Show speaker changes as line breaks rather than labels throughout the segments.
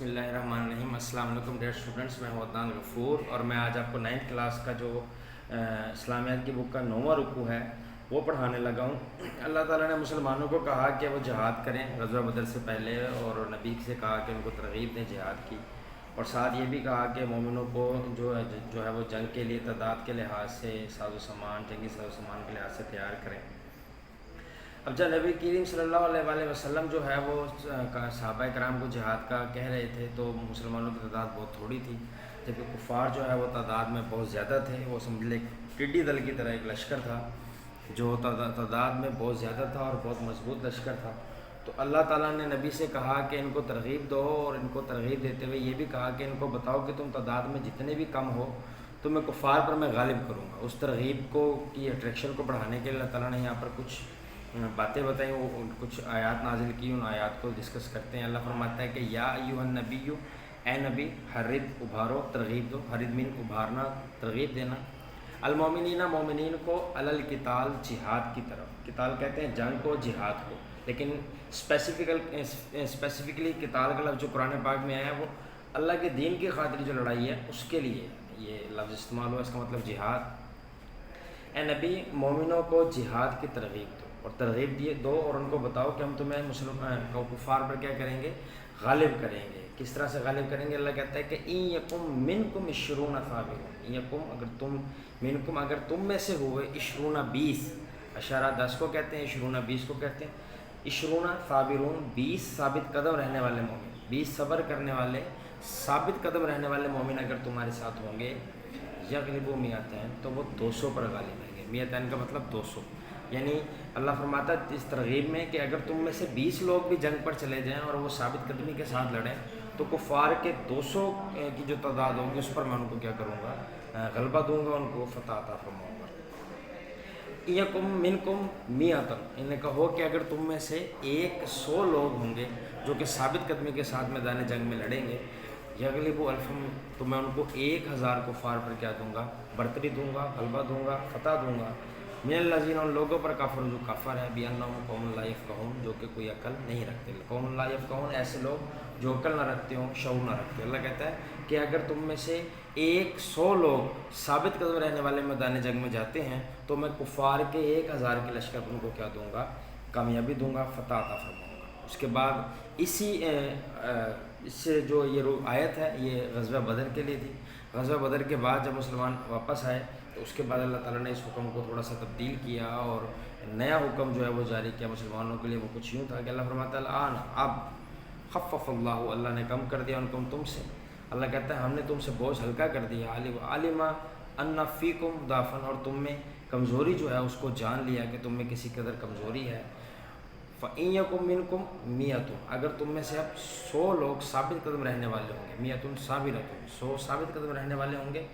بسم اللہ الرحمن الرحیم۔ السلام علیکم ڈیئر اسٹوڈنٹس، میں ہوں عدنان غفور اور میں آج آپ کو 9th کلاس کا جو اسلامیات کی بک کا 9واں رکوع ہے وہ پڑھانے لگا ہوں۔ اللہ تعالیٰ نے مسلمانوں کو کہا کہ وہ جہاد کریں غزوہ بدر سے پہلے، اور نبی سے کہا کہ ان کو ترغیب دیں جہاد کی، اور ساتھ یہ بھی کہا کہ مومنوں کو جو ہے وہ جنگ کے لیے تعداد کے لحاظ سے ساز و سامان، جنگی ساز و سامان کے لحاظ سے تیار کریں۔ اب جب نبی کریم صلی اللہ علیہ وآلہ وسلم جو ہے وہ صحابہ کرام کو جہاد کا کہہ رہے تھے تو مسلمانوں کی تعداد بہت تھوڑی تھی، جبکہ کفار جو ہے وہ تعداد میں بہت زیادہ تھے۔ وہ سمجھ لے ٹڈی دل کی طرح ایک لشکر تھا جو تعداد میں بہت زیادہ تھا اور بہت مضبوط لشکر تھا۔ تو اللہ تعالیٰ نے نبی سے کہا کہ ان کو ترغیب دو، اور ان کو ترغیب دیتے ہوئے یہ بھی کہا کہ ان کو بتاؤ کہ تم تعداد میں جتنے بھی کم ہو تو میں کفار پر میں غالب کروں گا۔ اس ترغیب کو کی اٹریکشن کو بڑھانے کے لیے اللہ تعالیٰ نے یہاں پر کچھ باتیں بتائیں، وہ کچھ آیات نازل کی، ان آیات کو ڈسکس کرتے ہیں۔ اللہ فرماتا ہے کہ یا ایھا النبی، اے نبی، حرد ابھارو، ترغیب دو، حرد مین ابھارنا، ترغیب دینا، المومنین مومنین کو، علی القتال جہاد کی طرف۔ قتال کہتے ہیں جنگ کو، جہاد کو، لیکن اسپیسیفکلی قتال کا لفظ جو قرآن پاک میں آیا ہے وہ اللہ کے دین کی خاطر جو لڑائی ہے اس کے لیے یہ لفظ استعمال ہوا، اس کا مطلب جہاد۔ اے نبی، مومنوں کو جہاد کی ترغیب دو، اور ترغیب دیے دو، اور ان کو بتاؤ کہ ہم تمہیں کفار پر کیا کریں گے؟ غالب کریں گے۔ کس طرح سے غالب کریں گے؟ اللہ کہتا ہے کہ ان یکم منکم عشرون صابرون، ان یکم اگر تم میں سے ہوئے، عشرون 20، اشارہ 10 کو کہتے ہیں، عشرون 20 کو کہتے ہیں، عشرون صابرون 20 ثابت قدم رہنے والے مومن، 20 صبر کرنے والے ثابت قدم رہنے والے مومن اگر تمہارے ساتھ ہوں گے، یغلبوا مئتین، تو وہ 200 پر غالب آئیں گے۔ مئتین کا مطلب 200، یعنی اللہ فرماتا ہے اس ترغیب میں کہ اگر تم میں سے 20 لوگ بھی جنگ پر چلے جائیں اور وہ ثابت قدمی کے ساتھ لڑیں تو کفار کے 200 کی جو تعداد ہوگی اس پر میں ان کو کیا کروں گا؟ غلبہ دوں گا، ان کو فتح عطا فرماؤں گا۔ یکم منکم مئتن، انہیں کہو کہ اگر تم میں سے 100 لوگ ہوں گے جو کہ ثابت قدمی کے ساتھ میدان جنگ میں لڑیں گے، یغلبوا الفم، تو میں ان کو 1000 کفار پر کیا دوں گا؟ برتری دوں گا، غلبہ دوں گا، فتح دوں گا۔ من الذین، ان لوگوں پر کافر جو کافر ہے، بانہم قوم لا یفقہون، جو کہ کوئی عقل نہیں رکھتے، قوم لا یفقہون، ایسے لوگ جو عقل نہ رکھتے ہوں، شعور نہ رکھتے۔ اللہ کہتا ہے کہ اگر تم میں سے 100 لوگ ثابت قدم رہنے والے میدان جنگ میں جاتے ہیں تو میں کفار کے 1000 کے لشکر پر ان کو کیا دوں گا؟ کامیابی دوں گا، فتح عطا فرماؤں گا۔ اس کے بعد اس سے جو یہ آیت ہے یہ غزوہ بدر کے لیے تھی۔ غزوہ بدر کے بعد جب مسلمان واپس آئے تو اس کے بعد اللہ تعالیٰ نے اس حکم کو تھوڑا سا تبدیل کیا اور نیا حکم جو ہے وہ جاری کیا مسلمانوں کے لیے۔ وہ کچھ یوں تھا کہ اللہ فرماتا ہے الآن، اب خفف اللہ، اللہ نے کم کر دیا ان کو تم سے۔ اللہ کہتا ہے ہم نے تم سے بوجھ ہلکا کر دیا۔ علم ان فیکم ضعفا، اور تم میں کمزوری جو ہے اس کو جان لیا کہ تم میں کسی قدر کمزوری ہے۔ فَإِن يَكُن مِّنكُم مِّئَةٌ، اگر تم میں سے اب 100 لوگ ثابت قدم رہنے والے ہوں گے، مئۃ صابرۃ، 100 ثابت قدم رہنے والے ہوں گے،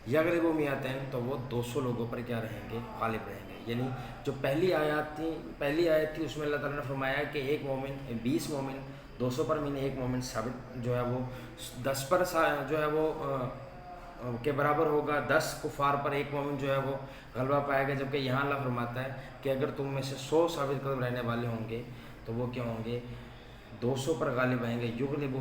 یغلبوا مئتین، تو وہ 200 لوگوں پر کیا رہیں گے؟ غالب رہیں گے۔ یعنی جو پہلی آیت تھی اس میں اللہ تعالیٰ نے فرمایا کہ ایک مومن 20 مومن 200 پر، میں نے ایک مومن ثابت جو ہے وہ 10 پر جو ہے وہ کے برابر ہوگا، 10 کفار پر ایک مومن جو ہے وہ غلبہ پائے گا۔ جبکہ یہاں اللہ فرماتا ہے کہ اگر تم میں سے 100 ثابت قدم رہنے والے ہوں گے تو وہ کیا ہوں گے؟ 200 پر غالب آئیں گے۔ یغلبوا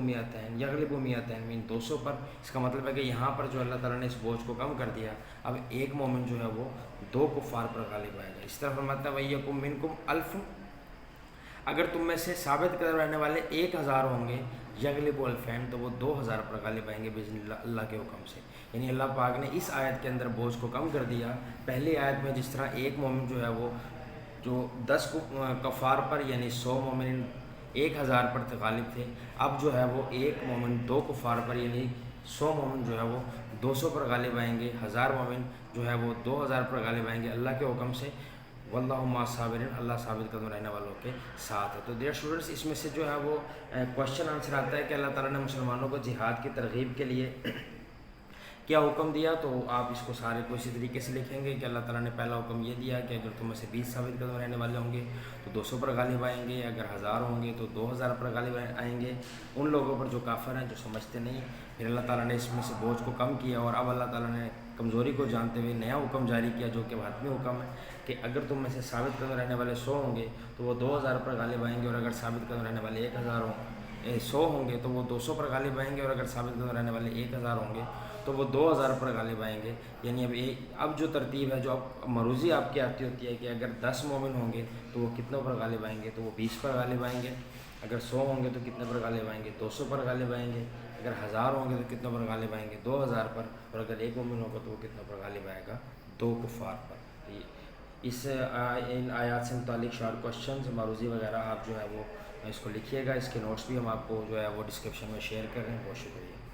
مئتین مین 200 پر۔ اس کا مطلب ہے کہ یہاں پر جو اللہ تعالیٰ نے اس بوجھ کو کم کر دیا، اب ایک مومن جو ہے وہ 2 کفار پر غالب آئے گا۔ اس طرح فرماتا ہے وَإِن مِّنكُمْ أَلْفٌ، اگر تم میں سے ثابت قدم رہنے والے 1000 ہوں گے، یغلبوا الفین، تو وہ 2000 پر غالب آئیں گے باذن اللہ، اللہ کے حکم سے۔ یعنی اللہ پاک نے اس آیت کے اندر بوجھ کو کم کر دیا۔ پہلی آیت میں جس طرح ایک مومن جو ہے وہ جو 10 کفار پر یعنی 100 مومن 1000 پر غالب تھے، اب جو ہے وہ ایک مومن 2 کفار پر یعنی 100 مومن جو ہے وہ 200 پر غالب آئیں گے، 1000 مومن جو ہے وہ 2000 پر غالب آئیں گے اللہ کے حکم سے۔ واللہ مع الصابرین، اللہ ثابت قدم رہنے والوں کے ساتھ ہے۔ تو ڈیئر اسٹوڈنٹس، اس میں سے جو ہے وہ کوشچن آنسر آتا ہے کہ اللہ تعالیٰ نے مسلمانوں کو جہاد کی ترغیب کے لیے کیا حکم دیا، تو آپ اس کو سارے کو اسی طریقے سے لکھیں گے کہ اللہ تعالیٰ نے پہلا حکم یہ دیا کہ اگر تم میں سے 20 ثابت قدم رہنے والے ہوں گے تو 200 پر غالب آئیں گے، اگر 1000 ہوں گے تو 2000 پر غالب آئیں گے ان لوگوں پر جو کافر ہیں، جو سمجھتے نہیں۔ پھر اللہ تعالیٰ نے اس میں سے بوجھ کو کم کیا، اور اب اللہ تعالیٰ نے کمزوری کو جانتے ہوئے نیا حکم جاری کیا جو کہ حتمی حکم ہے کہ اگر تم میں سے ثابت قدم رہنے والے 100 ہوں گے تو وہ 2000 پر غالب آئیں گے، اور اگر ثابت قدم رہنے والے 100 ہوں گے تو وہ 200 پر غالب آئیں گے، اور اگر ثابت قدم رہنے والے 1000 ہوں گے تو وہ 2000 پر غالب آئیں گے. یعنی اب جو ترتیب ہے جو اب مروزی آپ کی آتی ہوتی ہے کہ اگر 10 مومن ہوں گے تو وہ کتنوں پر غالب آئیں گے، تو وہ 20 پر غالب آئیں گے. اگر 100 ہوں گے تو کتنے پر غالب آئیں گے، 200 پر غالب آئیں گے. اگر 1000 ہوں گے تو کتنے پر غالب آئیں گے، 2000 پر. اور اگر ایک مومن ہوگا تو وہ کتنے پر غالب آئے گا، 2 کفار پر. اس ان آیات سے متعلق شارٹ کوشچنز معروضی وغیرہ آپ جو ہے وہ اس کو لکھیے گا. اس کے نوٹس بھی ہم آپ کو جو ہے وہ ڈسکرپشن میں شیئر کر رہے ہیں. بہت شکریہ.